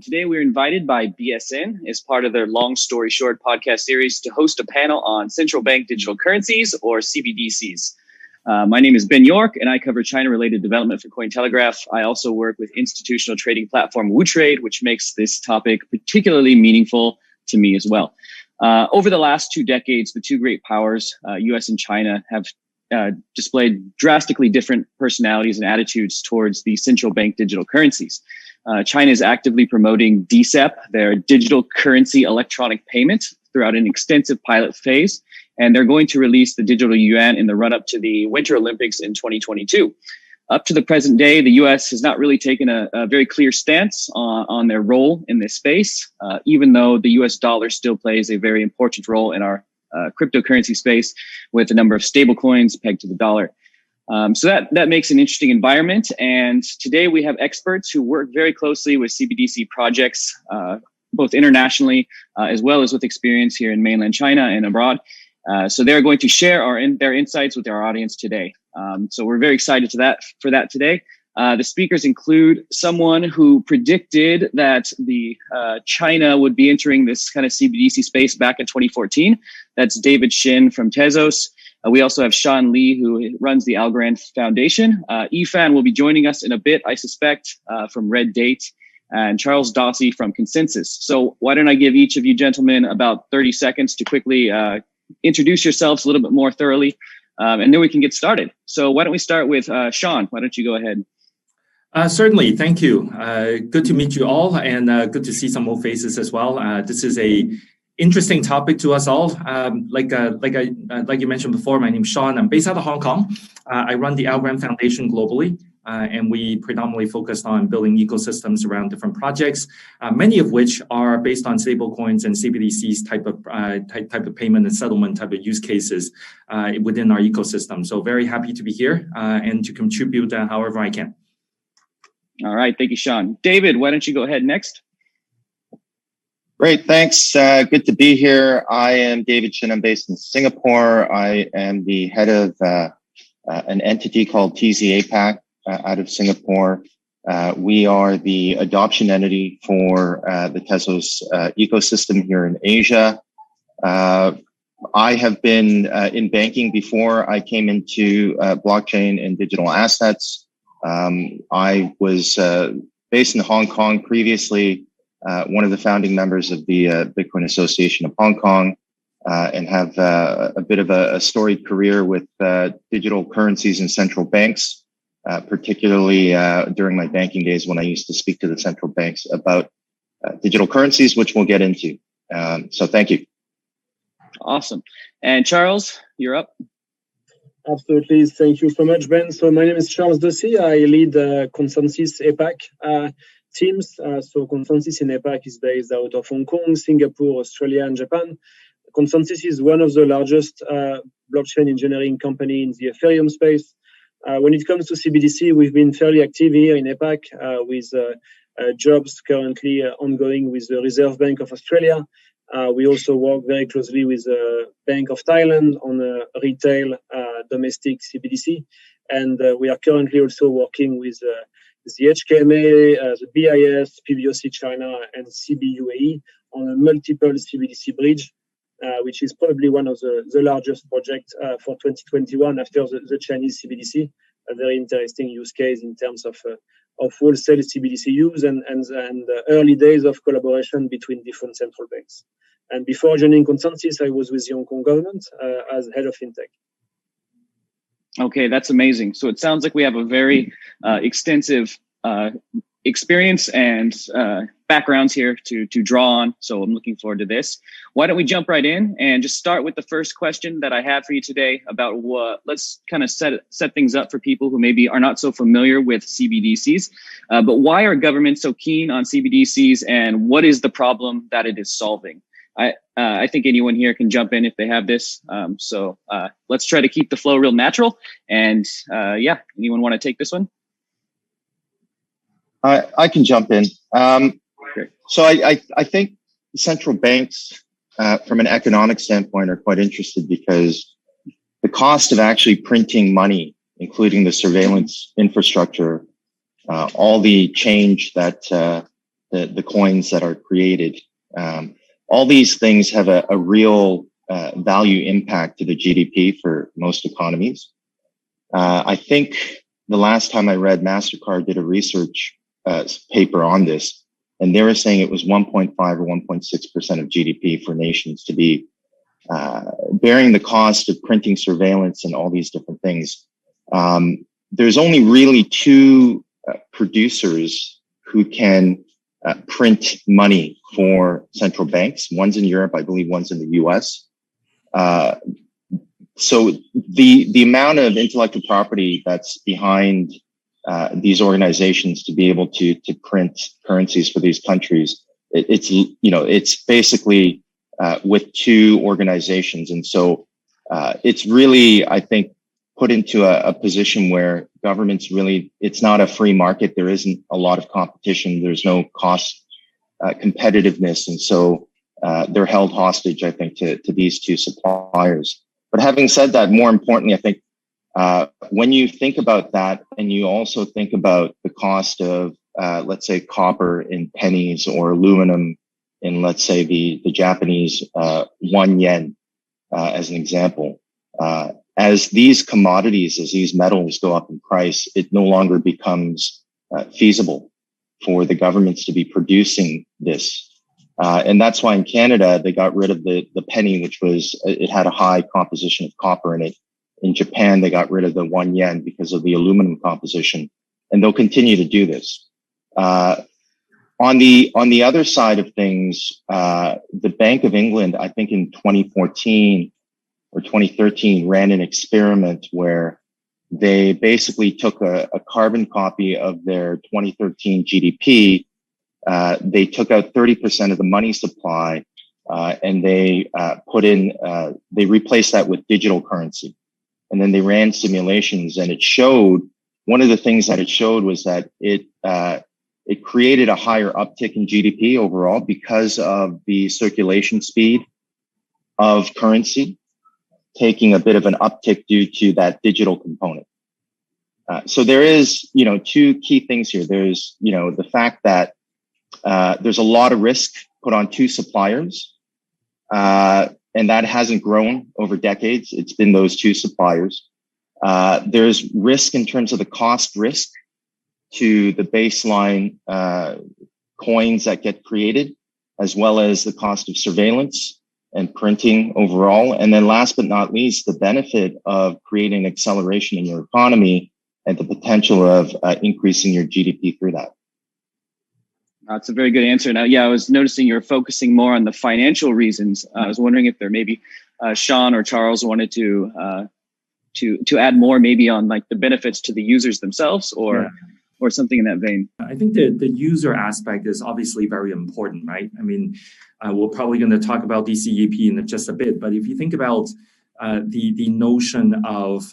Today, we're invited by BSN as part of their Long Story Short podcast series to host a panel on central bank digital currencies, or CBDCs. My name is Ben York, and I cover China-related development for Cointelegraph. I also work with institutional trading platform WooTrade, which makes this topic particularly meaningful to me as well. Over the last 2 decades, the two great powers, US and China, have displayed drastically different personalities and attitudes towards the central bank digital currencies. China is actively promoting DCEP, their digital currency electronic payment, throughout an extensive pilot phase. And they're going to release the digital yuan in the run-up to the Winter Olympics in 2022. Up to the present day, the US has not really taken a very clear stance on their role in this space, even though the US dollar still plays a very important role in our cryptocurrency space with a number of stablecoins pegged to the dollar. So that makes an interesting environment. And today we have experts who work very closely with CBDC projects, both internationally as well as with experience here in mainland China and abroad. So they're going to share their insights with our audience today. So we're very excited for that today. The speakers include someone who predicted that China would be entering this kind of CBDC space back in 2014. That's David Shin from Tezos. We also have Sean Lee, who runs the Algorand Foundation. Ifan will be joining us in a bit, I suspect, from Red Date, and Charles Dossie from Consensys. So why don't I give each of you gentlemen about 30 seconds to quickly introduce yourselves a little bit more thoroughly, and then we can get started. So why don't we start with Sean? Why don't you go ahead? Certainly, thank you. Good to meet you all, and good to see some old faces as well. This is a interesting topic to us all. Like you mentioned before, my name is Sean. I'm based out of Hong Kong. I run the Algorand Foundation globally, and we predominantly focus on building ecosystems around different projects, many of which are based on stablecoins and CBDCs type of payment and settlement type of use cases within our ecosystem. So very happy to be here and to contribute however I can. All right, thank you, Sean. David, why don't you go ahead next? Great, thanks. Good to be here. I am David Shin. I'm based in Singapore. I am the head of an entity called TZ APAC out of Singapore. We are the adoption entity for the Tezos ecosystem here in Asia. I have been in banking before I came into blockchain and digital assets. I was based in Hong Kong previously. One of the founding members of the Bitcoin Association of Hong Kong, and have a bit of a storied career with digital currencies and central banks, particularly during my banking days when I used to speak to the central banks about digital currencies, which we'll get into. So thank you. Awesome. And Charles, you're up. Absolutely. Thank you so much, Ben. So my name is Charles Dossie. I lead Consensys APAC teams. So Consensys in APAC is based out of Hong Kong, Singapore, Australia, and Japan. Consensys is one of the largest blockchain engineering company in the Ethereum space. When it comes to CBDC, we've been fairly active here in APAC with jobs currently ongoing with the Reserve Bank of Australia. We also work very closely with the Bank of Thailand on a retail domestic CBDC. And we are currently also working with the HKMA, the BIS, PBOC China, and CBUAE on a multiple CBDC bridge, which is probably one of the largest projects for 2021 after the Chinese CBDC. A very interesting use case in terms of wholesale CBDC use and early days of collaboration between different central banks. And before joining Consensys, I was with the Hong Kong government as head of fintech. Okay, that's amazing. So it sounds like we have a very extensive experience and backgrounds here to draw on. So I'm looking forward to this. Why don't we jump right in and just start with the first question that I have for you today about let's kind of set things up for people who maybe are not so familiar with CBDCs. But why are governments so keen on CBDCs, and what is the problem that it is solving? I think anyone here can jump in if they have this. So let's try to keep the flow real natural. And yeah, anyone want to take this one? I can jump in. So I think central banks, from an economic standpoint, are quite interested because the cost of actually printing money, including the surveillance infrastructure, all the change that the coins that are created. All these things have a real value impact to the GDP for most economies. I think the last time I read, MasterCard did a research paper on this, and they were saying it was 1.5 or 1.6% of GDP for nations to be bearing the cost of printing surveillance and all these different things. There's only really two producers who can print money for central banks. One's in Europe, I believe one's in the US. So the amount of intellectual property that's behind these organizations to be able to print currencies for these countries, it's basically with two organizations. And so it's really, I think, put into a position where governments really, it's not a free market. There isn't a lot of competition. There's no cost competitiveness. And so they're held hostage, I think, to these two suppliers. But having said that, more importantly, I think when you think about that and you also think about the cost of, let's say, copper in pennies or aluminum in, let's say, the Japanese 1 yen, as an example, as these commodities, as these metals go up in price, it no longer becomes feasible for the governments to be producing this. And that's why in Canada, they got rid of the penny, which was, it had a high composition of copper in it. In Japan, they got rid of the 1 yen because of the aluminum composition, and they'll continue to do this. On the other side of things, the Bank of England, I think in 2014 or 2013, ran an experiment where they basically took a carbon copy of their 2013 GDP. They took out 30% of the money supply, and they they replaced that with digital currency. And then they ran simulations, and it showed, one of the things that it showed was that it created a higher uptick in GDP overall because of the circulation speed of currency, taking a bit of an uptick due to that digital component. So there is, two key things here. There's, the fact that there's a lot of risk put on two suppliers, and that hasn't grown over decades. It's been those two suppliers. There's risk in terms of the cost risk to the baseline coins that get created, as well as the cost of surveillance and printing overall. And then last but not least, the benefit of creating acceleration in your economy and the potential of increasing your GDP through that. That's a very good answer. Now, I was noticing you're focusing more on the financial reasons. I was wondering if there maybe Sean or Charles wanted to add more, maybe on like the benefits to the users themselves, or something in that vein. I think the user aspect is obviously very important, right? I mean, we're probably going to talk about DCEP in just a bit, but if you think about the notion of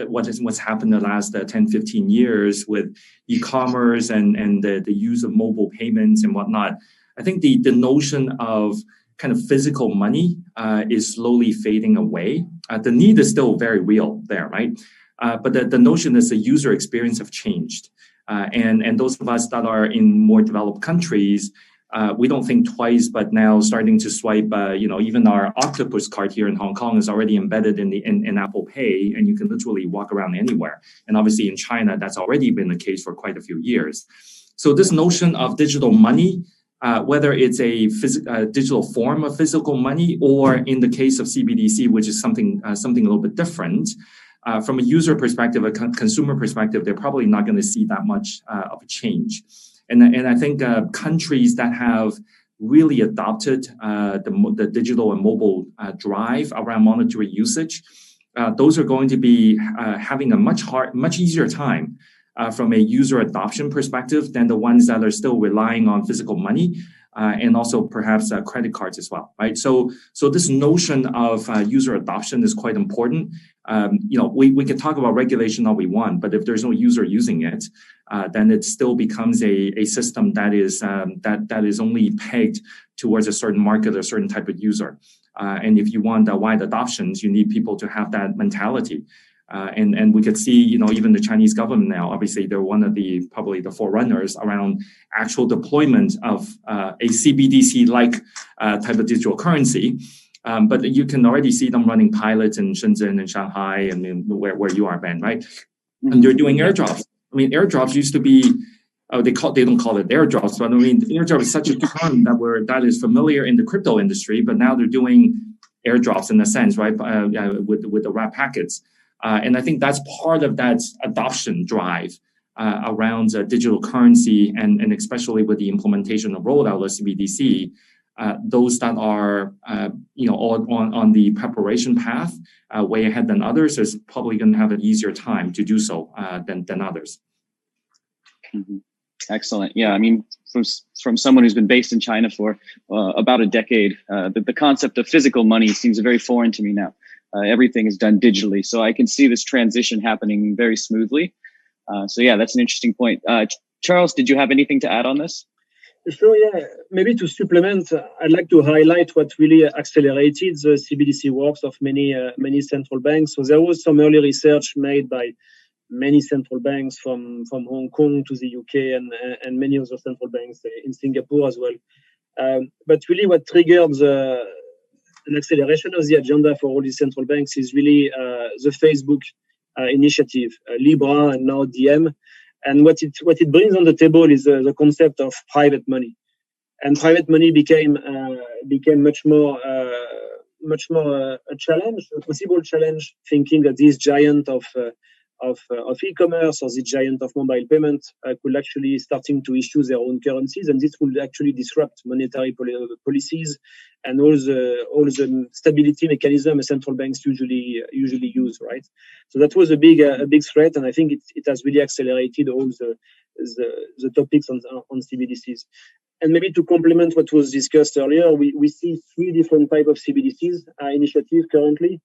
what's happened the last 10, 15 years with e-commerce and the use of mobile payments and whatnot, I think the notion of kind of physical money is slowly fading away. The need is still very real there, right? But the notion is the user experience have changed. And those of us that are in more developed countries, we don't think twice, but now starting to swipe, even our Octopus card here in Hong Kong is already embedded in Apple Pay, and you can literally walk around anywhere. And obviously in China, that's already been the case for quite a few years. So this notion of digital money, whether it's a digital form of physical money, or in the case of CBDC, which is something a little bit different, from a user perspective, a consumer perspective, they're probably not going to see that much of a change. And I think countries that have really adopted the digital and mobile drive around monetary usage, those are going to be having a much easier time from a user adoption perspective than the ones that are still relying on physical money and also perhaps credit cards as well, right? So this notion of user adoption is quite important. We can talk about regulation all we want, but if there's no user using it, then it still becomes a system that is only pegged towards a certain market or a certain type of user. And if you want wide adoptions, you need people to have that mentality. And we could see, even the Chinese government now, obviously they're one of probably the forerunners around actual deployment of a CBDC-like type of digital currency. But you can already see them running pilots in Shenzhen and Shanghai and where you are, Ben, right? And they're doing airdrops. I mean, airdrops used to be, they don't call it airdrops, but I mean, airdrop is such a term that is familiar in the crypto industry, but now they're doing airdrops in a sense, right? With the wrap packets. And I think that's part of that adoption drive around digital currency and especially with the implementation of rollout of CBDC. Those that are, on the preparation path way ahead than others is probably going to have an easier time to do so than others. Mm-hmm. Excellent. Yeah, I mean, from someone who's been based in China for about a decade, the concept of physical money seems very foreign to me now. Everything is done digitally, so I can see this transition happening very smoothly. So yeah, that's an interesting point. Charles, did you have anything to add on this? Sure, yeah. Maybe to supplement, I'd like to highlight what really accelerated the CBDC works of many central banks. So there was some early research made by many central banks from Hong Kong to the UK and many other central banks in Singapore as well. But really what triggered an acceleration of the agenda for all these central banks is really the Facebook initiative, Libra and now DM. And what it brings on the table is the concept of private money, and private money became much more a challenge, a possible challenge. Thinking that this giant of e-commerce or the giant of mobile payment could actually starting to issue their own currencies, and this would actually disrupt monetary policies and all the stability mechanism central banks usually use, right? So that was a big threat, and I think it has really accelerated all the topics on CBDCs. And maybe to complement what was discussed earlier, we see three different types of CBDCs initiative currently.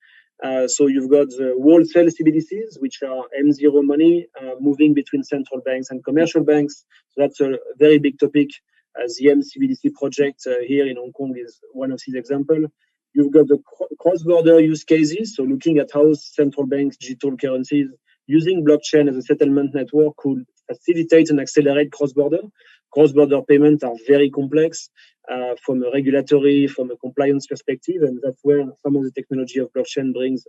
So you've got the wholesale CBDCs, which are M0 money moving between central banks and commercial banks. So that's a very big topic. The CBDC project here in Hong Kong is one of these examples. You've got the cross-border use cases. So looking at how central banks' digital currencies using blockchain as a settlement network could facilitate and accelerate cross-border. Cross-border payments are very complex from a regulatory, from a compliance perspective, and that's where some of the technology of blockchain brings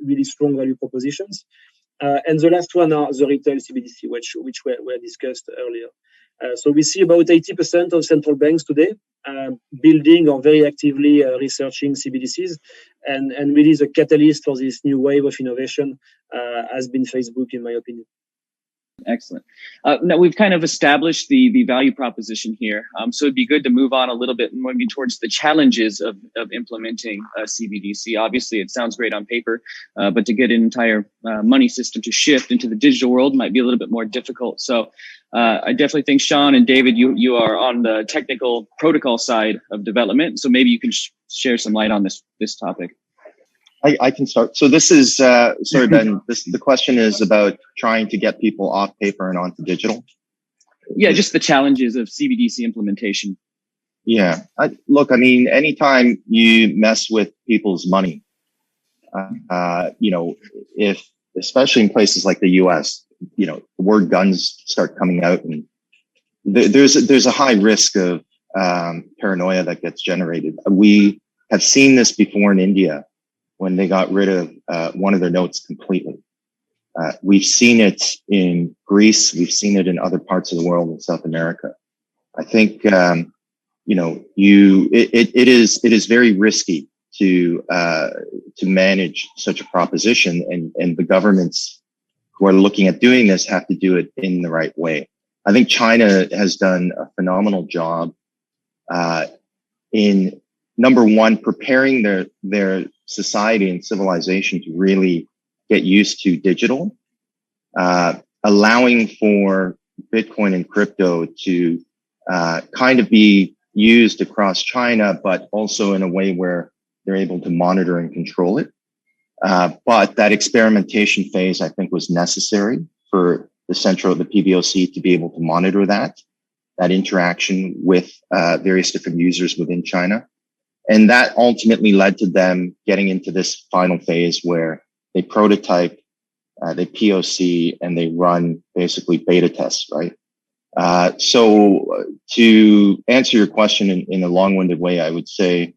really strong value propositions. And the last one are the retail CBDC, which were discussed earlier. So we see about 80% of central banks today building or very actively researching CBDCs, and really the catalyst for this new wave of innovation has been Facebook, in my opinion. Excellent. Now we've kind of established the value proposition here. So it'd be good to move on a little bit more towards the challenges of implementing a CBDC. Obviously, it sounds great on paper, but to get an entire money system to shift into the digital world might be a little bit more difficult. So I definitely think, Sean and David, you are on the technical protocol side of development. So maybe you can share some light on this topic. I can start. So this is, sorry, Ben, the question is about trying to get people off paper and onto digital. Yeah, just the challenges of CBDC implementation. Yeah. Look, I mean, anytime you mess with people's money, if, especially in places like the US, the word guns start coming out, and there's a high risk of paranoia that gets generated. We have seen this before in India, when they got rid of one of their notes completely. We've seen it in Greece. We've seen it in other parts of the world, in South America. I think, it is very risky to manage such a proposition, and the governments who are looking at doing this have to do it in the right way. I think China has done a phenomenal job in, number one, preparing their society and civilization to really get used to digital, allowing for Bitcoin and crypto to kind of be used across China, but also in a way where they're able to monitor and control it. But that experimentation phase, I think, was necessary for the PBOC to be able to monitor that interaction with various different users within China. And that ultimately led to them getting into this final phase where they prototype they POC, and they run basically beta tests, right? So to answer your question in a long-winded way, I would say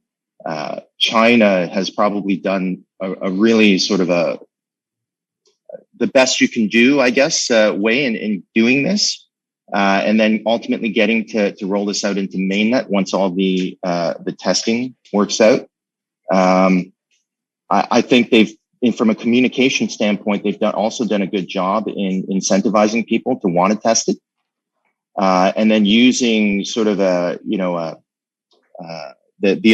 China has probably done a really sort of the best you can do, I guess, way in doing this, and then ultimately getting to roll this out into mainnet once all the testing works out. I think from a communication standpoint, they've also done a good job in incentivizing people to want to test it. And then using sort of the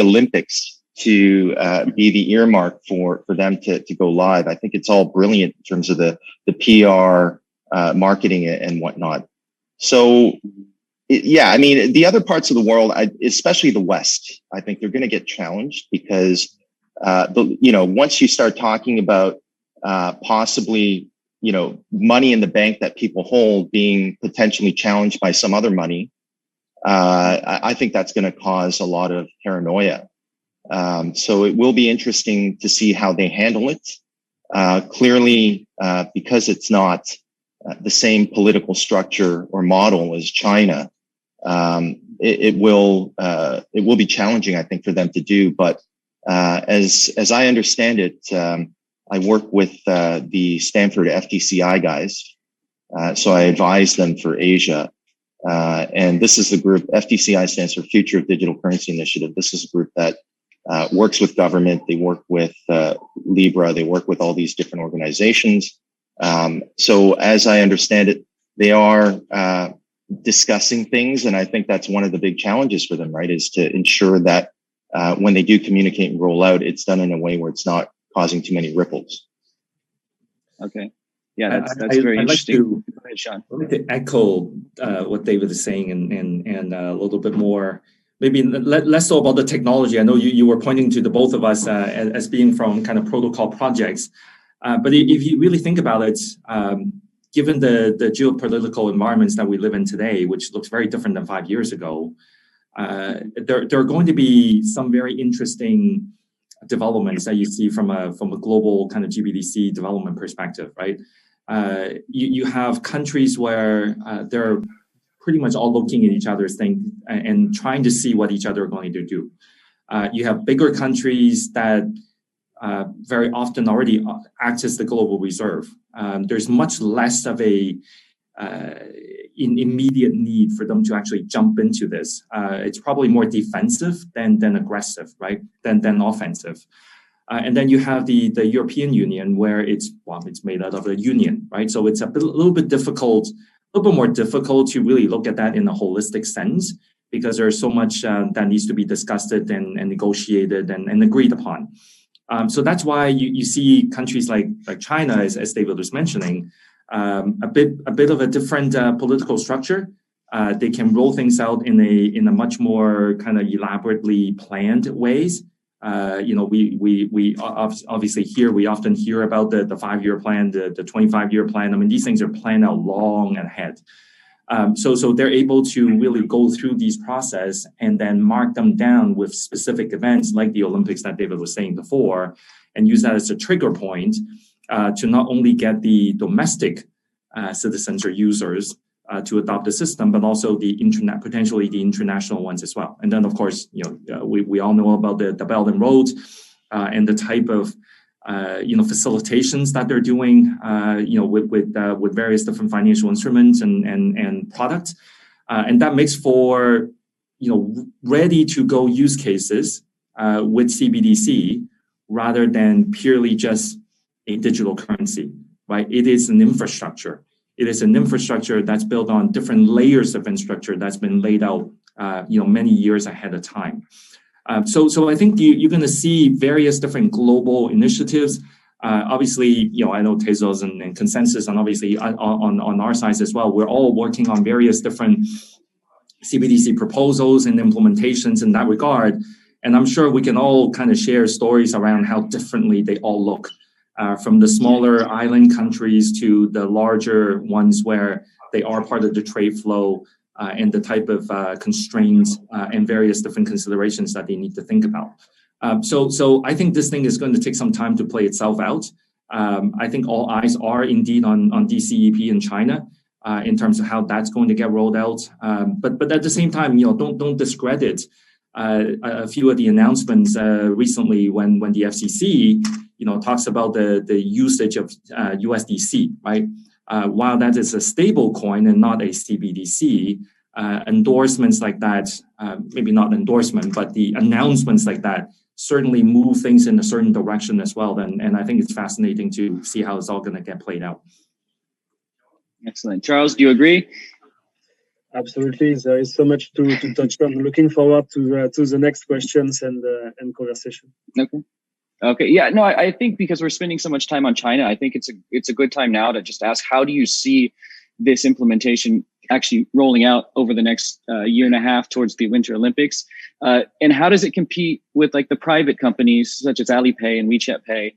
Olympics to be the earmark for them to go live. I think it's all brilliant in terms of the PR, marketing and whatnot. So yeah, I mean, the other parts of the world, especially the West, I think they're going to get challenged because once you start talking about possibly money in the bank that people hold being potentially challenged by some other money, I think that's going to cause a lot of paranoia. So it will be interesting to see how they handle it. Clearly, because it's not the same political structure or model as China, it will be challenging, I think, for them to do. But as I understand it, I work with the Stanford FDCI guys, so I advise them for Asia. And this is the group, FDCI stands for Future of Digital Currency Initiative. This is a group that works with government. They work with Libra. They work with all these different organizations. So as I understand it, they are discussing things. And I think that's one of the big challenges for them, right, is to ensure that when they do communicate and roll out, it's done in a way where it's not causing too many ripples. Okay. Yeah, that's very interesting. Go ahead, Sean. I'd like to echo what David is saying and a little bit more, maybe less so about the technology. I know you were pointing to the both of us as being from kind of protocol projects. But if you really think about it, given the geopolitical environments that we live in today, which looks very different than 5 years ago, there are going to be some very interesting developments that you see from a global kind of GBDC development perspective, right? You have countries where they're pretty much all looking at each other's thing and trying to see what each other are going to do. You have bigger countries that very often already act as the global reserve. There's much less of a immediate need for them to actually jump into this. It's probably more defensive than aggressive, right? Than offensive. And then you have the European Union, where it's made out of a union, right? So it's a little bit more difficult to really look at that in a holistic sense, because there's so much that needs to be discussed and negotiated and agreed upon. So that's why you see countries like China, as David was mentioning, a bit of a different political structure. They can roll things out in a much more kind of elaborately planned ways. We obviously we often hear about the 5-year plan, the 25-year plan. I mean, these things are planned out long ahead. So they're able to really go through these process and then mark them down with specific events like the Olympics that David was saying before, and use that as a trigger point to not only get the domestic citizens or users to adopt the system, but also potentially the international ones as well. And then, of course, we all know about the Belt and Road and the type of facilitations that they're doing, with various different financial instruments and products, and that makes for ready to go use cases with CBDC rather than purely just a digital currency, right? It is an infrastructure. It is an infrastructure that's built on different layers of infrastructure that's been laid out, many years ahead of time. So I think you're going to see various different global initiatives. Obviously, I know Tezos and Consensys, and obviously on our side as well, we're all working on various different CBDC proposals and implementations in that regard. And I'm sure we can all kind of share stories around how differently they all look, from the smaller island countries to the larger ones where they are part of the trade flow, and the type of constraints and various different considerations that they need to think about. So I think this thing is going to take some time to play itself out. I think all eyes are indeed on DCEP in China in terms of how that's going to get rolled out. But at the same time, don't discredit a few of the announcements recently when the FCC talks about the usage of USDC, right? While that is a stable coin and not a CBDC, endorsements like that, maybe not endorsement, but the announcements like that certainly move things in a certain direction as well. And I think it's fascinating to see how it's all going to get played out. Excellent. Charles, do you agree? Absolutely. There is so much to touch on. Looking forward to the next questions and conversation. Okay. Yeah. No, I think because we're spending so much time on China, I think it's a good time now to just ask, how do you see this implementation actually rolling out over the next year and a half towards the Winter Olympics? And how does it compete with like the private companies such as Alipay and WeChat Pay?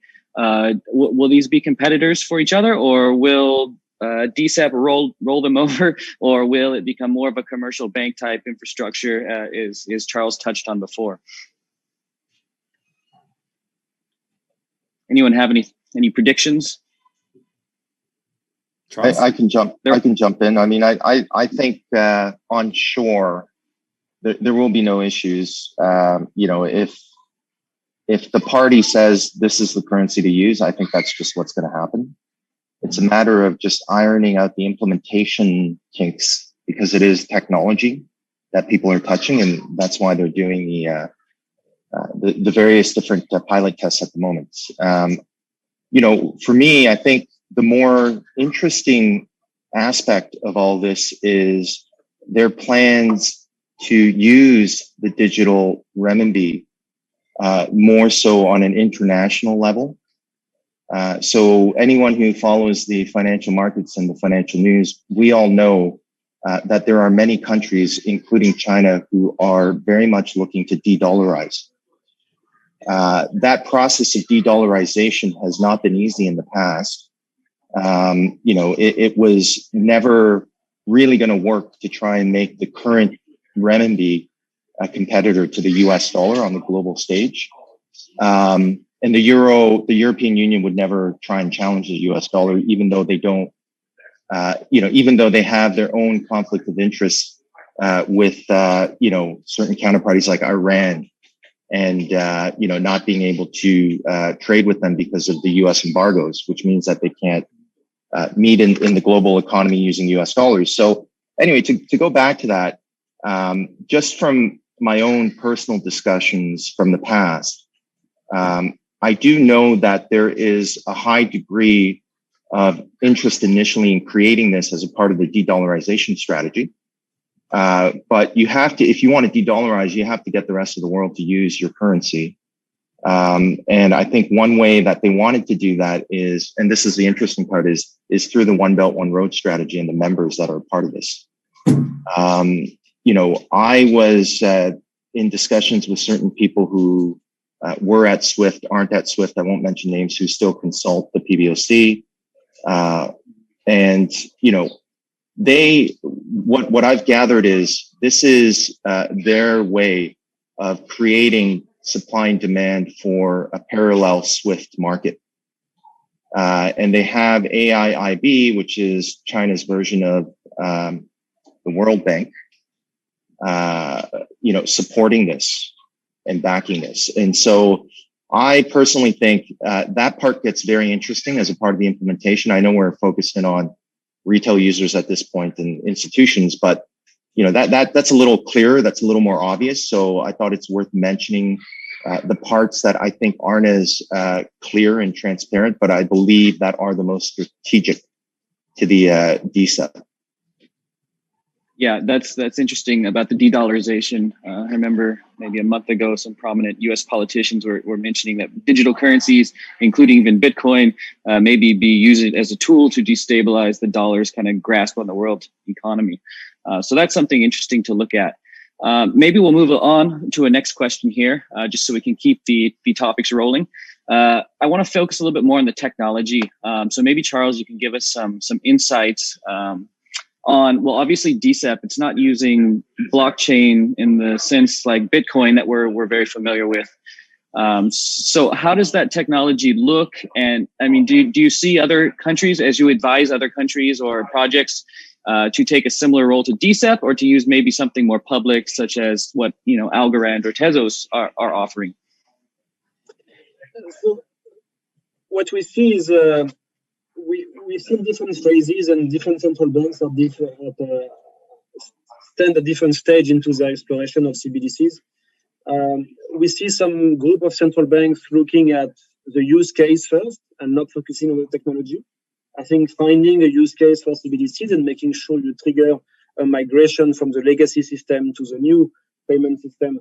Will these be competitors for each other, or will DCEP roll them over, or will it become more of a commercial bank type infrastructure, as Charles touched on before? Anyone have any predictions? I can jump in. I mean, I think on shore there will be no issues. If the party says this is the currency to use, I think that's just what's going to happen. It's a matter of just ironing out the implementation kinks, because it is technology that people are touching, and that's why they're doing the various different pilot tests at the moment. For me, I think the more interesting aspect of all this is their plans to use the digital renminbi more so on an international level. So anyone who follows the financial markets and the financial news, we all know that there are many countries, including China, who are very much looking to de-dollarize. That process of de-dollarization has not been easy in the past. It was never really going to work to try and make the current renminbi a competitor to the US dollar on the global stage. And the European Union would never try and challenge the US dollar, even though they don't, even though they have their own conflict of interest with, certain counterparties like Iran, and, not being able to trade with them because of the US embargoes, which means that they can't meet in the global economy using US dollars. So anyway, to go back to that, just from my own personal discussions from the past, I do know that there is a high degree of interest initially in creating this as a part of the de-dollarization strategy. But you have to, if you want to de-dollarize, you have to get the rest of the world to use your currency. And I think one way that they wanted to do that is, and this is the interesting part, is through the One Belt, One Road strategy and the members that are part of this. I was in discussions with certain people who were at SWIFT, aren't at SWIFT, I won't mention names, who still consult the PBOC. What I've gathered is this is their way of creating supply and demand for a parallel SWIFT market. And they have AIIB, which is China's version of the World Bank, supporting this and backing this. And so I personally think that part gets very interesting as a part of the implementation. I know we're focused in on retail users at this point and institutions, but that's a little clearer, that's a little more obvious. So I thought it's worth mentioning the parts that I think aren't as clear and transparent, but I believe that are the most strategic to the DCEP. Yeah, that's interesting about the de-dollarization. I remember maybe a month ago, some prominent U.S. politicians were mentioning that digital currencies, including even Bitcoin, maybe be used as a tool to destabilize the dollar's kind of grasp on the world economy. So that's something interesting to look at. Maybe we'll move on to a next question here, just so we can keep the topics rolling. I want to focus a little bit more on the technology. So maybe, Charles, you can give us some insights on, well, obviously DCEP, it's not using blockchain in the sense like Bitcoin that we're very familiar with. So how does that technology look? And I mean, do you see other countries, as you advise other countries or projects, to take a similar role to DCEP, or to use maybe something more public, such as what Algorand or Tezos are offering? So what we see is we see different phases, and different central banks are stand at different stage into the exploration of CBDCs. We see some group of central banks looking at the use case first and not focusing on the technology. I think finding a use case for CBDCs and making sure you trigger a migration from the legacy system to the new payment system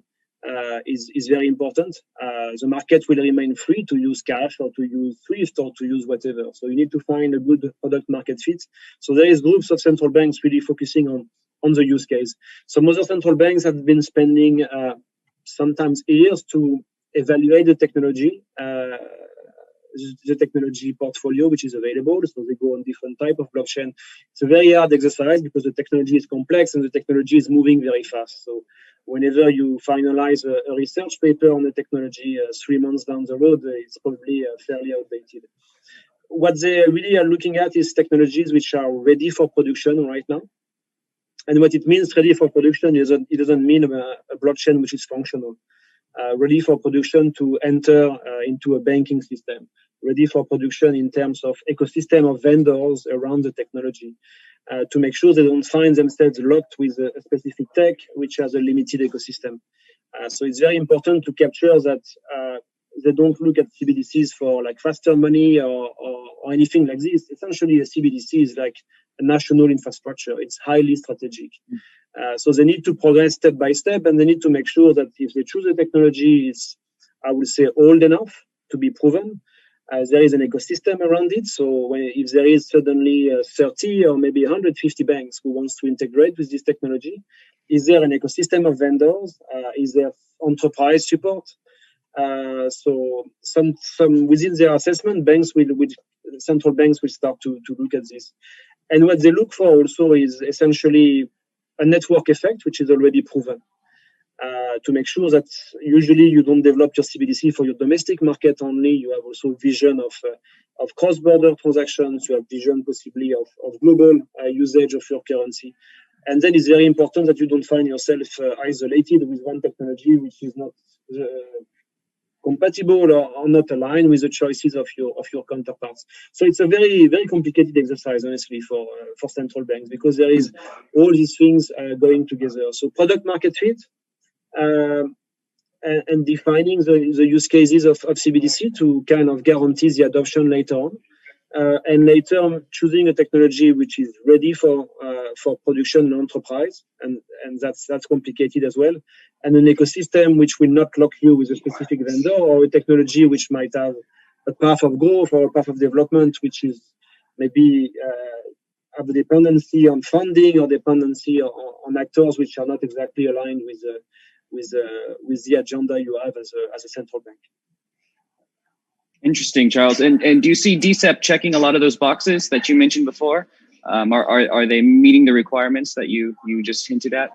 is very important. The market will remain free to use cash or to use SWIFT or to use whatever. So you need to find a good product market fit. So there is groups of central banks really focusing on the use case. Some other central banks have been spending sometimes years to evaluate the technology portfolio which is available. So they go on different type of blockchain. It's a very hard exercise because the technology is complex and the technology is moving very fast. So whenever you finalize a research paper on the technology 3 months down the road, it's probably fairly outdated. What they really are looking at is technologies which are ready for production right now. And what it means ready for production is it doesn't mean a blockchain which is functional. Ready for production to enter into a banking system. Ready for production in terms of ecosystem of vendors around the technology. To make sure they don't find themselves locked with a specific tech which has a limited ecosystem. So it's very important to capture that they don't look at CBDCs for like faster money or anything like this. Essentially, a CBDC is like a national infrastructure. It's highly strategic. So they need to progress step by step, and they need to make sure that if they choose a technology, it's, I would say, old enough to be proven. There is an ecosystem around it. So if there is suddenly 30 or maybe 150 banks who wants to integrate with this technology, is there an ecosystem of vendors? Is there enterprise support? So some within their assessment, central banks will start to look at this. And what they look for also is essentially a network effect, which is already proven. To make sure that usually you don't develop your CBDC for your domestic market only. You have also vision of cross-border transactions. You have vision possibly of global usage of your currency. And then it's very important that you don't find yourself isolated with one technology which is not compatible or not aligned with the choices of your counterparts. So it's a very, very complicated exercise, honestly, for central banks, because there is all these things going together. So product market fit, and defining the use cases of CBDC to kind of guarantee the adoption later on. And later choosing a technology which is ready for production and enterprise, and that's complicated as well. And an ecosystem which will not lock you with a specific vendor, or a technology which might have a path of growth or a path of development which is maybe have a dependency on funding or dependency on actors which are not exactly aligned with the agenda you have as a central bank. Interesting, Charles. And do you see DCEP checking a lot of those boxes that you mentioned before? Are they meeting the requirements that you just hinted at?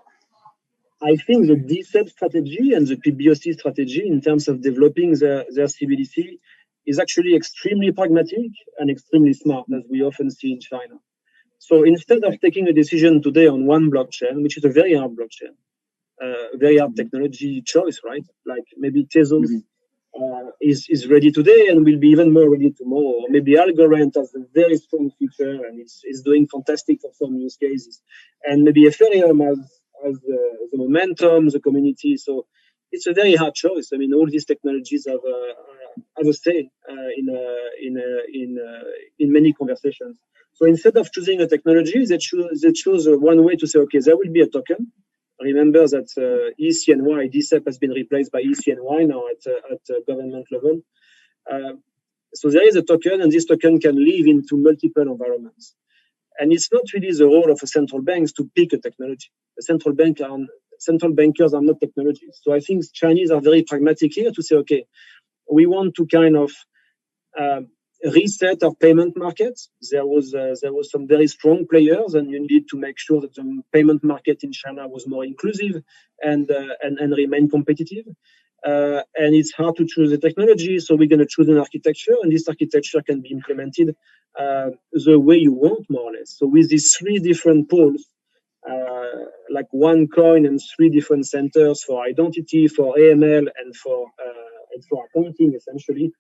I think the DCEP strategy and the PBOC strategy in terms of developing their CBDC is actually extremely pragmatic and extremely smart, as we often see in China. So instead of taking a decision today on one blockchain, which is a very hard blockchain, very hard technology choice, right? Like maybe Tezos is ready today and will be even more ready tomorrow. Or maybe Algorand has a very strong feature and is doing fantastic for some use cases. And maybe Ethereum has the momentum, the community. So it's a very hard choice. I mean, all these technologies have a say in many conversations. So instead of choosing a technology, they choose one way to say, okay, there will be a token. Remember that ECNY, DCEP has been replaced by ECNY now at government level. So there is a token, and this token can live into multiple environments. And it's not really the role of a central bank to pick a technology. Central bankers are not technologists. So I think Chinese are very pragmatic here to say, okay, we want to kind of reset our payment markets. There was some very strong players, and you need to make sure that the payment market in China was more inclusive and remain competitive. And it's hard to choose a technology, so we're going to choose an architecture, and this architecture can be implemented the way you want, more or less. So with these three different poles, like one coin and three different centers for identity, for AML, and for accounting, essentially.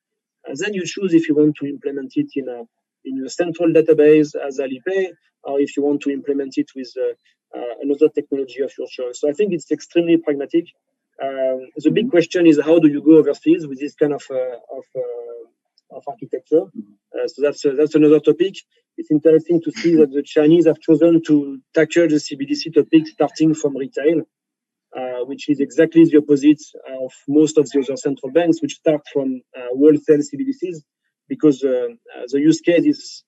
And then you choose if you want to implement it in a central database as Alipay, or if you want to implement it with another technology of your choice. So I think it's extremely pragmatic. The big question is, how do you go overseas with this kind of architecture? So that's another topic. It's interesting to see that the Chinese have chosen to tackle the CBDC topic starting from retail, which is exactly the opposite of most of the other central banks, which start from wholesale CBDCs, because the use case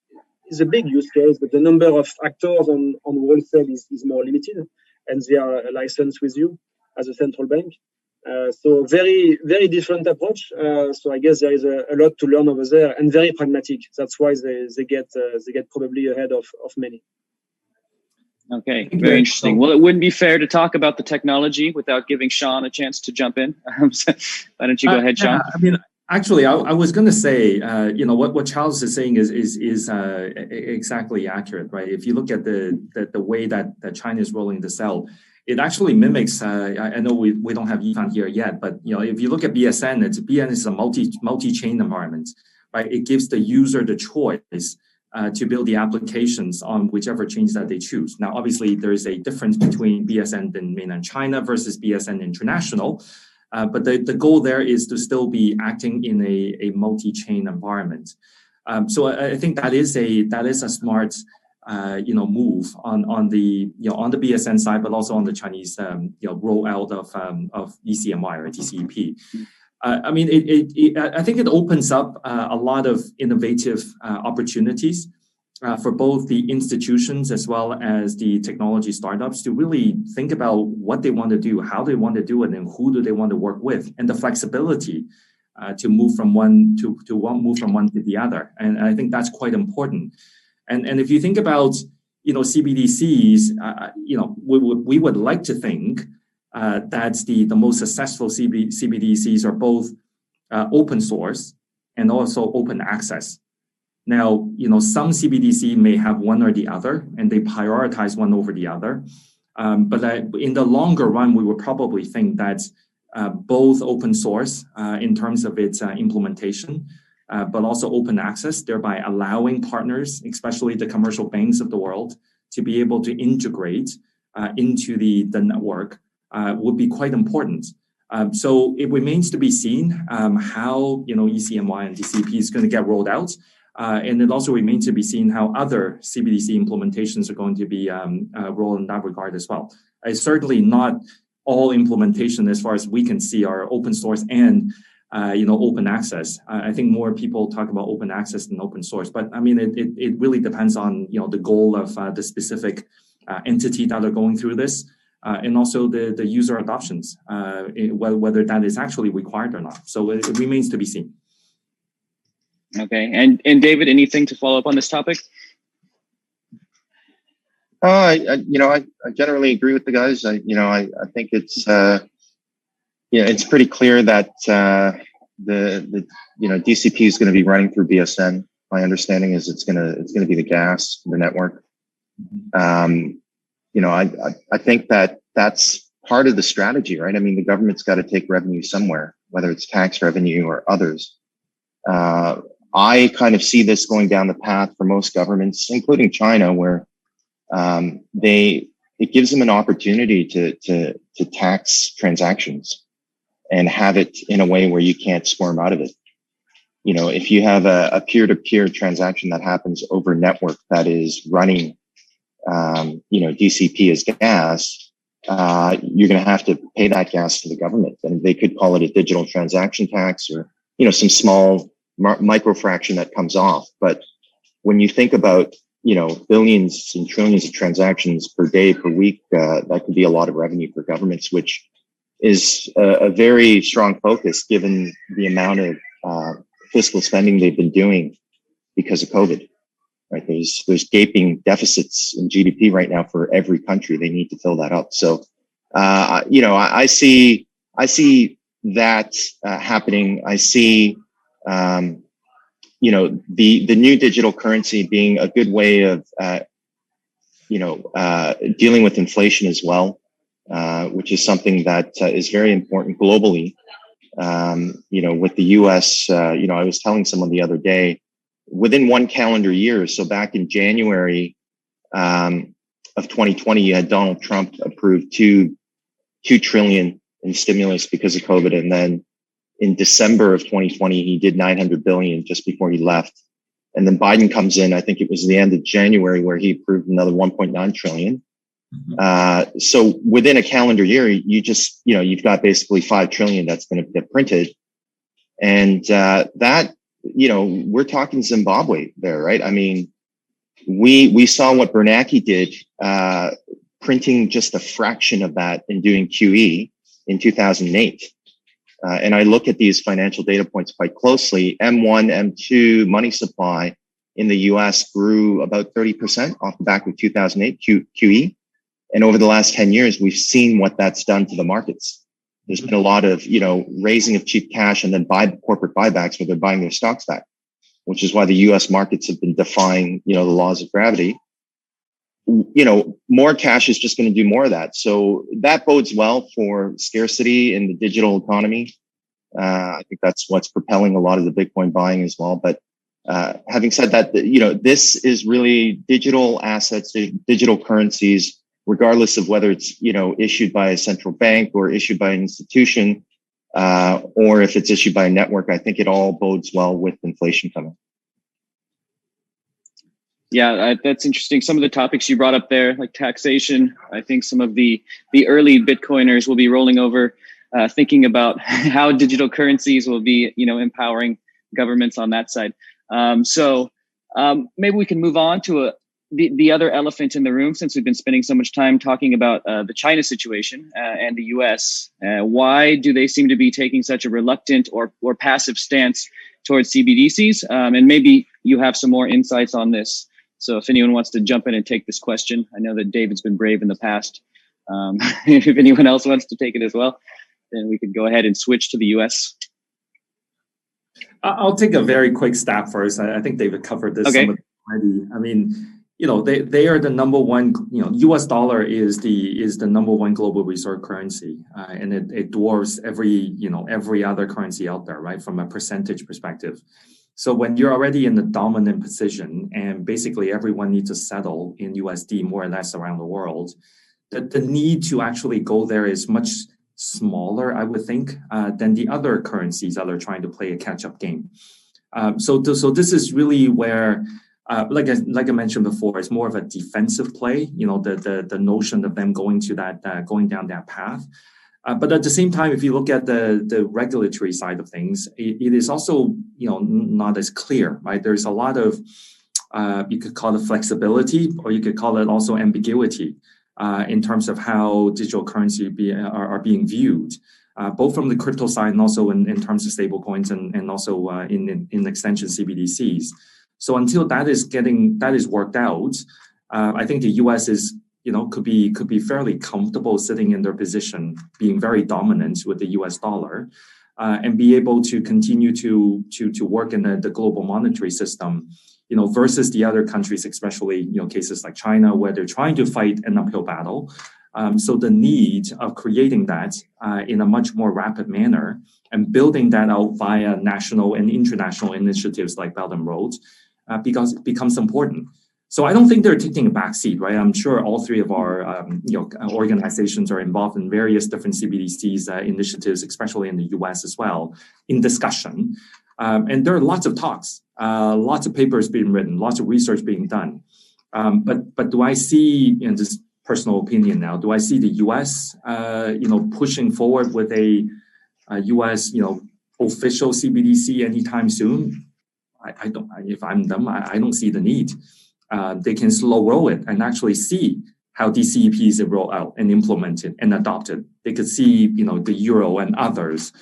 is a big use case, but the number of actors on wholesale is more limited, and they are licensed with you as a central bank. So very, very different approach. So I guess there is a lot to learn over there, and very pragmatic. That's why they get probably ahead of many. Okay, very interesting. Well, it wouldn't be fair to talk about the technology without giving Sean a chance to jump in. Why don't you go ahead, Sean? I mean, actually, I was going to say, what Charles is saying is exactly accurate, right? If you look at the way that China is rolling this out, it actually mimics. I know we don't have Yifan here yet, but if you look at BSN, BSN is a multi-chain environment, right? It gives the user the choice to build the applications on whichever chains that they choose. Now, obviously, there is a difference between BSN in mainland China versus BSN international, but the goal there is to still be acting in a multi-chain environment. So I think that is a smart move on the BSN side, but also on the Chinese rollout of ECMY or DCEP. I mean, I think it opens up a lot of innovative opportunities for both the institutions as well as the technology startups to really think about what they want to do, how they want to do it, and who do they want to work with, and the flexibility to move from one to the other. And I think that's quite important. And if you think about CBDCs, we would like to think that the most successful CBDCs are both open source and also open access. Now, some CBDC may have one or the other, and they prioritize one over the other. But in the longer run, we would probably think that both open source in terms of its implementation, but also open access, thereby allowing partners, especially the commercial banks of the world, to be able to integrate into the network would be quite important. So it remains to be seen how ECMY and DCEP is going to get rolled out. And it also remains to be seen how other CBDC implementations are going to be rolled in that regard as well. Certainly not all implementation, as far as we can see, are open source and open access. I think more people talk about open access than open source, but I mean it really depends on the goal of the specific entity that are going through this, and also the user adoptions, whether that is actually required or not. So it remains to be seen. Okay, and David, anything to follow up on this topic? I generally agree with the guys. I think it's it's pretty clear that the DCP is going to be running through BSN. My understanding is it's going to be the gas, the network. I think that's part of the strategy, right? I mean, the government's got to take revenue somewhere, whether it's tax revenue or others. I kind of see this going down the path for most governments, including China, where it gives them an opportunity to tax transactions and have it in a way where you can't squirm out of it. If you have a peer-to-peer transaction that happens over network that is running, DCP as gas, you're going to have to pay that gas to the government. And they could call it a digital transaction tax or, some small micro fraction that comes off. But when you think about, billions and trillions of transactions per day, per week, that could be a lot of revenue for governments, which is a very strong focus given the amount of fiscal spending they've been doing because of COVID. Right? There's gaping deficits in GDP right now for every country. They need to fill that up. So, I see that happening. I see, the new digital currency being a good way of, dealing with inflation as well, which is something that is very important globally. With the US, I was telling someone the other day, within one calendar year, so back in January of 2020, you had Donald Trump approve $2 trillion in stimulus because of COVID. And then in December of 2020, he did $900 billion just before he left. And then Biden comes in, I think it was the end of January, where he approved another 1.9 trillion. So within a calendar year, you've got basically 5 trillion that's going to get printed. And that, we're talking Zimbabwe there, right? I mean, we saw what Bernanke did, printing just a fraction of that and doing QE in 2008. And I look at these financial data points quite closely. M1, M2 money supply in the US grew about 30% off the back of 2008 QE. And over the last 10 years, we've seen what that's done to the markets. There's been a lot of, raising of cheap cash and then corporate buybacks where they're buying their stocks back, which is why the US markets have been defying, the laws of gravity. More cash is just going to do more of that. So that bodes well for scarcity in the digital economy. I think that's what's propelling a lot of the Bitcoin buying as well. But having said that, this is really digital assets, digital currencies, regardless of whether it's, issued by a central bank or issued by an institution, or if it's issued by a network. I think it all bodes well with inflation coming. Yeah, that's interesting. Some of the topics you brought up there, like taxation, I think some of the early Bitcoiners will be rolling over, thinking about how digital currencies will be, empowering governments on that side. So maybe we can move on to the other elephant in the room, since we've been spending so much time talking about the China situation and the US. Why do they seem to be taking such a reluctant or passive stance towards CBDCs? And maybe you have some more insights on this. So if anyone wants to jump in and take this question, I know that David's been brave in the past. If anyone else wants to take it as well, then we could go ahead and switch to the US. I'll take a very quick stab first. I think David covered this Okay. already. I mean, they are the number one, US dollar is the number one global reserve currency. And it dwarfs every other currency out there, right? From a percentage perspective. So when you're already in the dominant position and basically everyone needs to settle in USD more or less around the world, the need to actually go there is much smaller, I would think, than the other currencies that are trying to play a catch-up game. So this is really where, like I mentioned before, it's more of a defensive play. The notion of them going down that path. But at the same time, if you look at the regulatory side of things, it is also not as clear, right? There's a lot of you could call it flexibility, or you could call it also ambiguity in terms of how digital currency are being viewed, both from the crypto side and also in terms of stable coins and also in extension CBDCs. So until that is worked out, I think the US is could be fairly comfortable sitting in their position, being very dominant with the US dollar, and be able to continue to work in the global monetary system, versus the other countries, especially cases like China, where they're trying to fight an uphill battle. So the need of creating that in a much more rapid manner and building that out via national and international initiatives like Belt and Road becomes important. So I don't think they're taking a backseat, right? I'm sure all three of our organizations are involved in various different CBDCs initiatives, especially in the US as well, in discussion. And there are lots of talks, lots of papers being written, lots of research being done. But do I see, this personal opinion now, do I see the US, pushing forward with a US, official CBDC anytime soon? I don't. If I'm them, I don't see the need. They can slow roll it and actually see how DCEPs are rolled out and implemented and adopted. They could see, the euro and others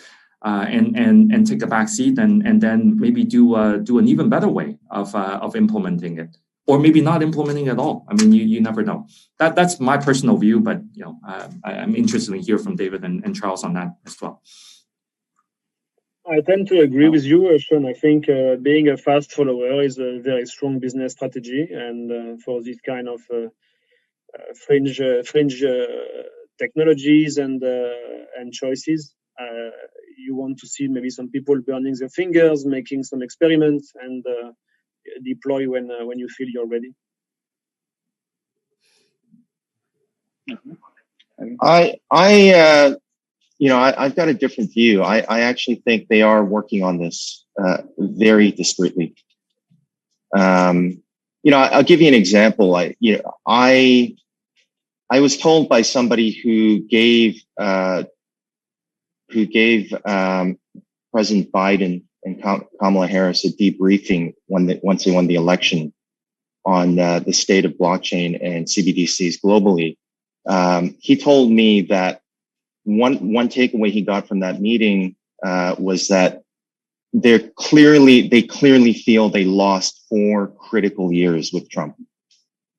and take a back seat and then maybe do an even better way of implementing it, or maybe not implementing at all. I mean, you never know. That's my personal view, but I'm interested in hear from David and Charles on that as well. I tend to agree with you, Sean. I think being a fast follower is a very strong business strategy, and for this kind of fringe technologies and choices, you want to see maybe some people burning their fingers, making some experiments, and deploy when you feel you're ready. I've got a different view. I actually think they are working on this very discreetly. I'll give you an example. I was told by somebody who gave President Biden and Kamala Harris a debriefing once they won the election on the state of blockchain and CBDCs globally. He told me that one takeaway he got from that meeting was that they clearly feel they lost 4 critical years with Trump,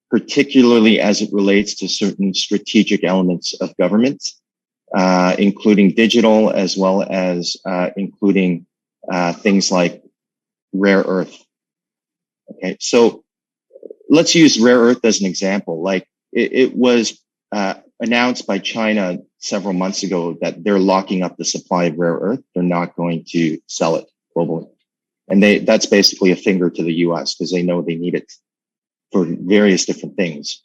particularly as it relates to certain strategic elements of government, including digital, as well as including things like rare earth. Okay, so let's use rare earth as an example. Like it was announced by China several months ago that they're locking up the supply of rare earth. They're not going to sell it globally. And that's basically a finger to the US because they know they need it for various different things.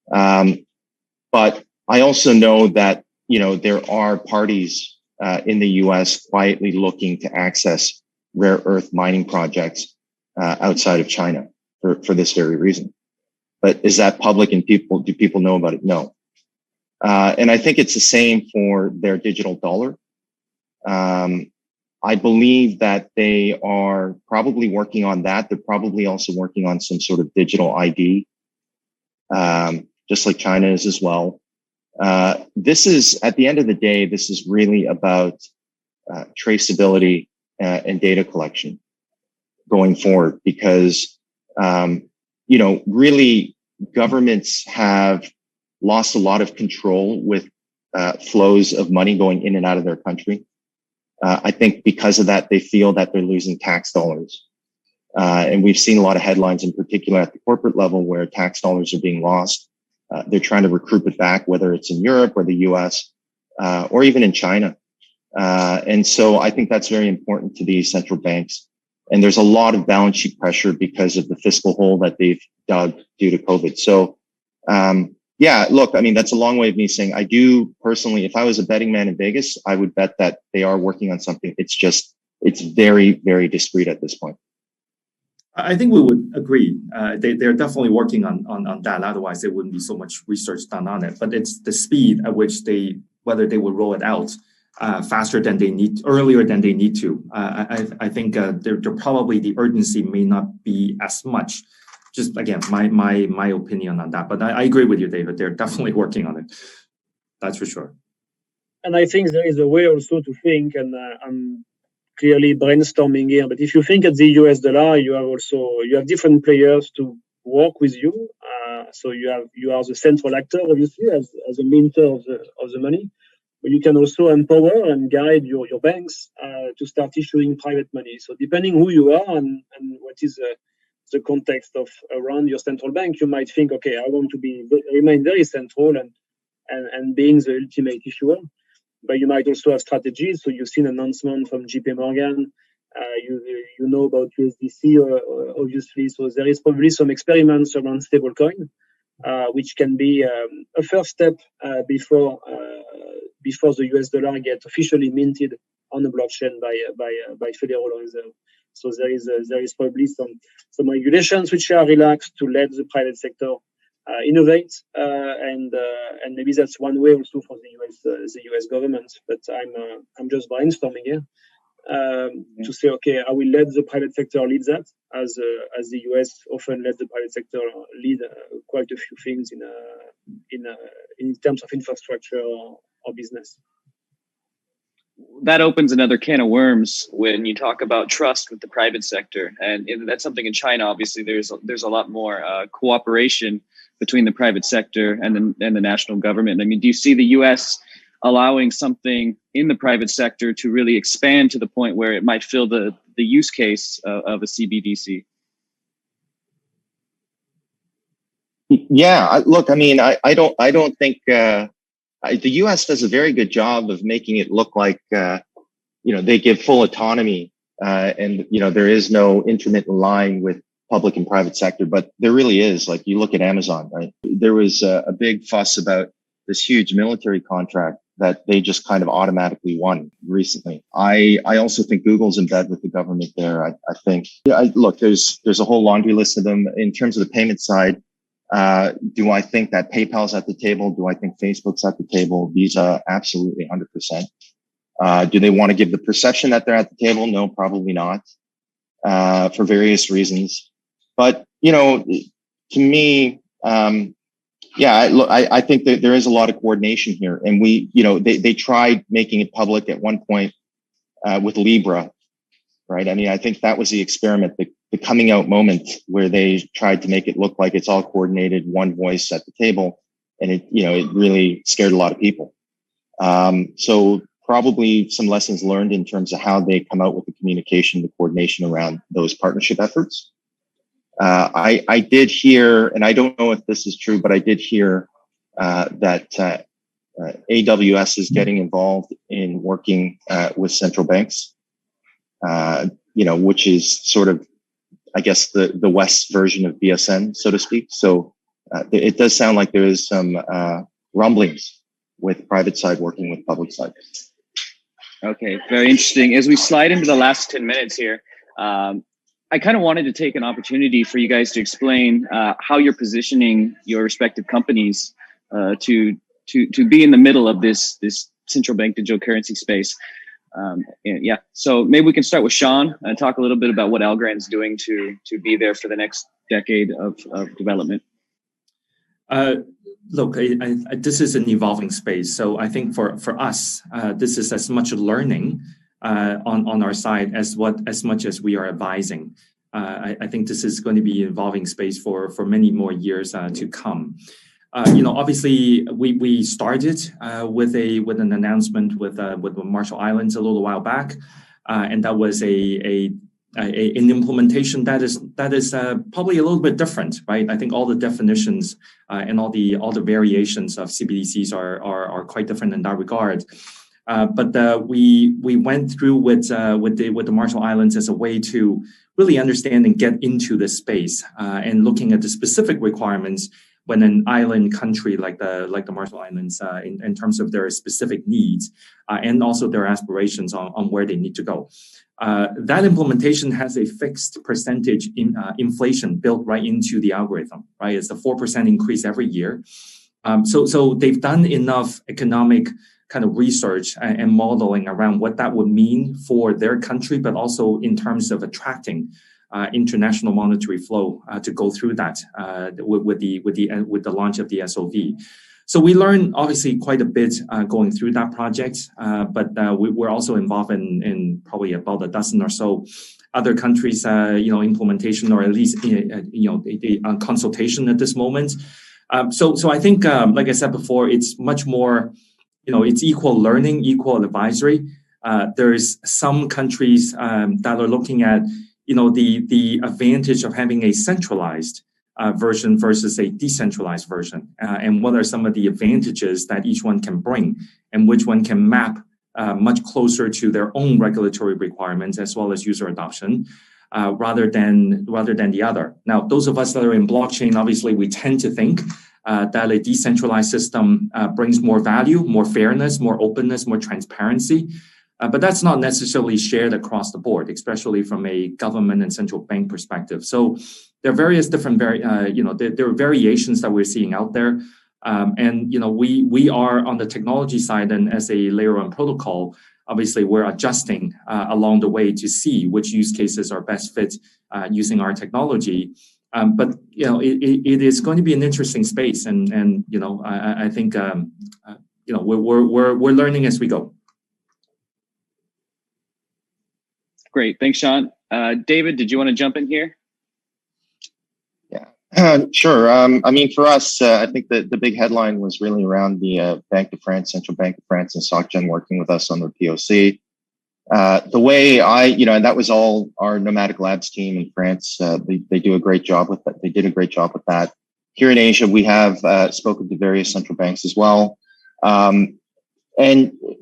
But I also know that, there are parties in the US quietly looking to access rare earth mining projects outside of China for this very reason. But is that public and do people know about it? No. And I think it's the same for their digital dollar. I believe that they are probably working on that. They're probably also working on some sort of digital ID, just like China is as well. This is, at the end of the day, this is really about traceability and data collection going forward because, really governments have lost a lot of control with flows of money going in and out of their country. I think because of that, they feel that they're losing tax dollars. And we've seen a lot of headlines, in particular at the corporate level, where tax dollars are being lost. They're trying to recoup it back, whether it's in Europe or the US, or even in China. And so I think that's very important to these central banks. And there's a lot of balance sheet pressure because of the fiscal hole that they've dug due to COVID. So, look, I mean, that's a long way of me saying I do personally, if I was a betting man in Vegas, I would bet that they are working on something. It's very, very discreet at this point. I think we would agree. They're definitely working on that. Otherwise, there wouldn't be so much research done on it. But it's the speed at which whether they will roll it out faster than they need, earlier than they need to. I think they're probably the urgency may not be as much. Just again, my opinion on that. But I agree with you, David. They're definitely working on it. That's for sure. And I think there is a way also to think, and I'm clearly brainstorming here, but if you think at the US dollar, you have different players to work with you. So you are the central actor, obviously, as a minter of the money. But you can also empower and guide your banks to start issuing private money. So depending who you are and what is the context of around your central bank, you might think, okay, I want to remain very central and being the ultimate issuer. But you might also have strategies. So you've seen an announcement from JP Morgan. You know about USDC, obviously. So there is probably some experiments around stablecoin, which can be a first step before the US dollar gets officially minted on the blockchain by Federal Reserve. So there is probably some regulations which are relaxed to let the private sector innovate, and maybe that's one way also for the US government. But I'm just brainstorming here to say, okay, I will let the private sector lead that, as the US often let the private sector lead quite a few things in terms of infrastructure or business. that opens another can of worms when you talk about trust with the private sector, and that's something in China. Obviously, there's a lot more cooperation between the private sector and the national government. I mean, do you see the U.S. allowing something in the private sector to really expand to the point where it might fill the use case of a CBDC? Yeah, look, I mean, I don't think the U.S. does a very good job of making it look like they give full autonomy and there is no intermittent line with public and private sector, but there really is. Like, you look at Amazon, right? There was a big fuss about this huge military contract that they just kind of automatically won recently. I also think Google's in bed with the government there. I think, look, there's a whole laundry list of them. In terms of the payment side, do I think that PayPal's at the table? Do I think Facebook's at the table? Visa, absolutely 100%. Do they want to give the perception that they're at the table? No, probably not, for various reasons. But, to me, I think that there is a lot of coordination here. And they tried making it public at one point with Libra, right? I mean, I think that was the experiment, the coming out moment where they tried to make it look like it's all coordinated, one voice at the table. And it really scared a lot of people. So probably some lessons learned in terms of how they come out with the communication, the coordination around those partnership efforts. I did hear, and I don't know if this is true, but I did hear that AWS is getting involved in working with central banks, which is sort of, I guess, the West version of BSN, so to speak. So it does sound like there is some rumblings with private side working with public side. Okay, very interesting. As we slide into the last 10 minutes here, I kind of wanted to take an opportunity for you guys to explain how you're positioning your respective companies to be in the middle of this central bank digital currency space. So maybe we can start with Sean and talk a little bit about what Algorand's doing to be there for the next decade of development. Look, this is an evolving space. So I think for us, this is as much learning on our side as much as we are advising. I think this is going to be an evolving space for many more years to come. Obviously, we started with an announcement with the Marshall Islands a little while back, and that was an implementation that is probably a little bit different, right? I think all the definitions and all the variations of CBDCs are quite different in that regard. But we went through with the Marshall Islands as a way to really understand and get into the space and looking at the specific requirements when an island country like the Marshall Islands in terms of their specific needs and also their aspirations on where they need to go. That implementation has a fixed percentage in inflation built right into the algorithm, right? It's a 4% increase every year. So they've done enough economic kind of research and modeling around what that would mean for their country, but also in terms of attracting international monetary flow to go through that with the launch of the SOV. So we learned obviously quite a bit going through that project, but we're also involved in probably about a dozen or so other countries, implementation or at least a consultation at this moment. So I think, like I said before, it's much more. It's equal learning, equal advisory. There's some countries that are looking at, the advantage of having a centralized version versus a decentralized version, and what are some of the advantages that each one can bring, and which one can map much closer to their own regulatory requirements as well as user adoption, rather than the other. Now, those of us that are in blockchain, obviously, we tend to think that a decentralized system brings more value, more fairness, more openness, more transparency. But that's not necessarily shared across the board, especially from a government and central bank perspective. So there are various different, there are variations that we're seeing out there. And we are on the technology side, and as a layer one protocol, obviously we're adjusting along the way to see which use cases are best fit using our technology. But it is going to be an interesting space, and I think we're learning as we go. Great. Thanks, Sean. David, did you want to jump in here? Yeah, sure. I mean, for us, I think that the big headline was really around the Bank of France, Central Bank of France, and SocGen working with us on their POC. The way and that was all our Nomadic Labs team in France. They do a great job with that. They did a great job with that. Here in Asia, we have spoken to various central banks as well. And,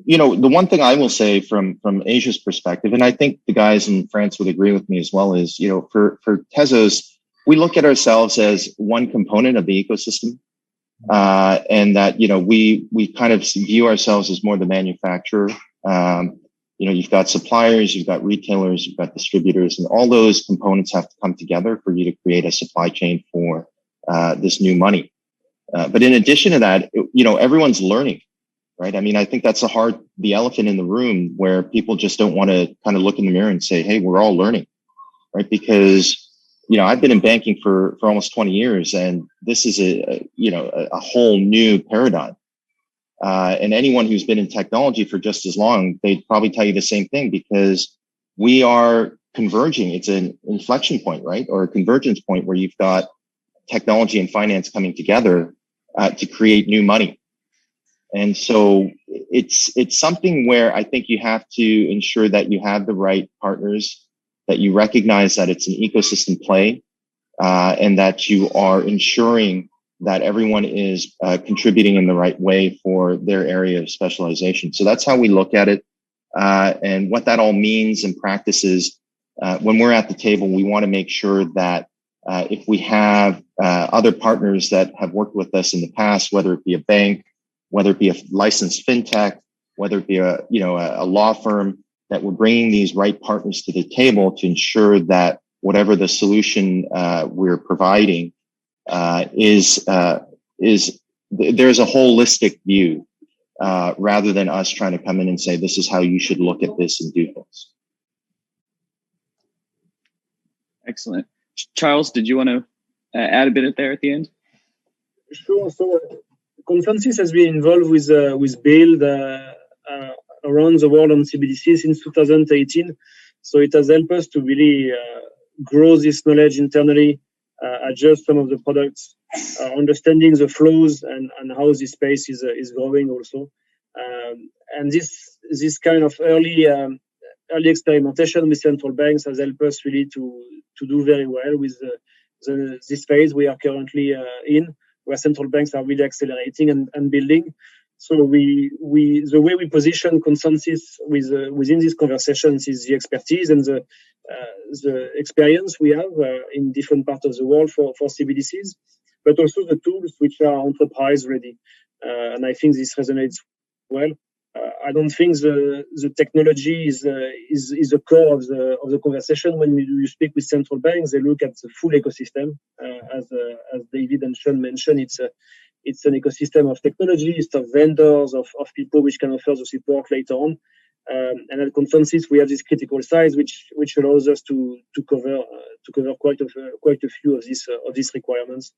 the one thing I will say from Asia's perspective, and I think the guys in France would agree with me as well, is, for Tezos, we look at ourselves as one component of the ecosystem. And that, we kind of view ourselves as more the manufacturer. You've got suppliers, you've got retailers, you've got distributors, and all those components have to come together for you to create a supply chain for this new money. But in addition to that, everyone's learning, right? I mean, I think that's the elephant in the room, where people just don't want to kind of look in the mirror and say, hey, we're all learning, right? Because, I've been in banking for almost 20 years, and this is a whole new paradigm. And anyone who's been in technology for just as long, they'd probably tell you the same thing, because we are converging. It's an inflection point, right? Or a convergence point where you've got technology and finance coming together to create new money. And so it's something where I think you have to ensure that you have the right partners, that you recognize that it's an ecosystem play, and that you are ensuring that everyone is contributing in the right way for their area of specialization. So that's how we look at it. And what that all means in practice is, when we're at the table, we want to make sure that if we have other partners that have worked with us in the past, whether it be a bank, whether it be a licensed fintech, whether it be a law firm, that we're bringing these right partners to the table to ensure that whatever the solution we're providing is there's a holistic view, rather than us trying to come in and say, this is how you should look at this and do things. Excellent. Charles, did you want to add a bit there at the end? Sure. So Consensys has been involved with Build around the world on CBDC since 2018. So it has helped us to really grow this knowledge internally, adjust some of the products, understanding the flows and how this space is growing also. And this kind of early experimentation with central banks has helped us really to do very well with this phase we are currently in, where central banks are really accelerating and building. So the way we position Consensys within these conversations is the expertise and the experience we have in different parts of the world for CBDCs, but also the tools which are enterprise ready. And I think this resonates well. I don't think the technology is the core of the conversation. When you speak with central banks, they look at the full ecosystem. As David and Sean mentioned, it's an ecosystem of technologies, of vendors, of people which can offer the support later on. And at Consensys, we have this critical size, which allows us to cover quite a few of these requirements.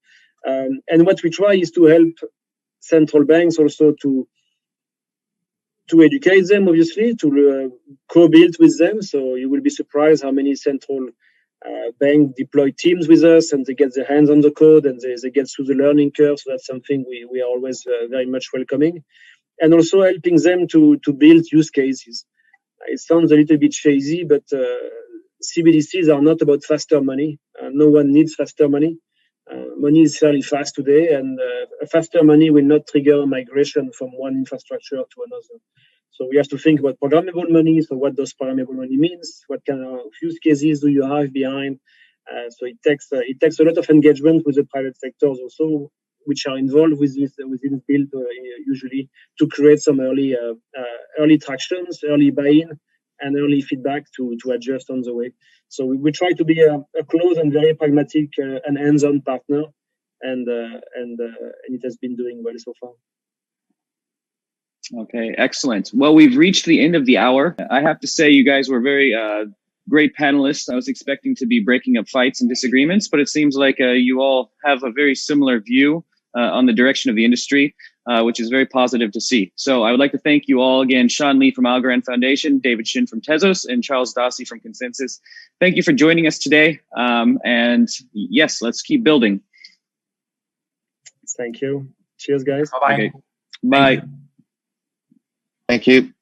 And what we try is to help central banks also to educate them, obviously, to co-build with them. So you will be surprised how many central bank deploy teams with us, and they get their hands on the code, and they get through the learning curve. So that's something we are always very much welcoming. And also helping them to build use cases. It sounds a little bit cheesy, but CBDCs are not about faster money. No one needs faster money. Money is fairly fast today, and faster money will not trigger migration from one infrastructure to another. So we have to think about programmable money. So what does programmable money means? What kind of use cases do you have behind? So it takes a lot of engagement with the private sectors also, which are involved within Build usually, to create some early tractions, early buy-in, and early feedback to adjust on the way. So we try to be a close and very pragmatic and hands-on partner, and it has been doing well so far. Okay, excellent. Well, we've reached the end of the hour. I have to say, you guys were very great panelists. I was expecting to be breaking up fights and disagreements, but it seems like you all have a very similar view on the direction of the industry. which is very positive to see. So I would like to thank you all again, Sean Lee from Algorand Foundation, David Shin from Tezos, and Charles Dossi from Consensys. Thank you for joining us today. And yes, let's keep building. Thank you. Cheers, guys. Bye-bye. Okay. Bye. Thank you.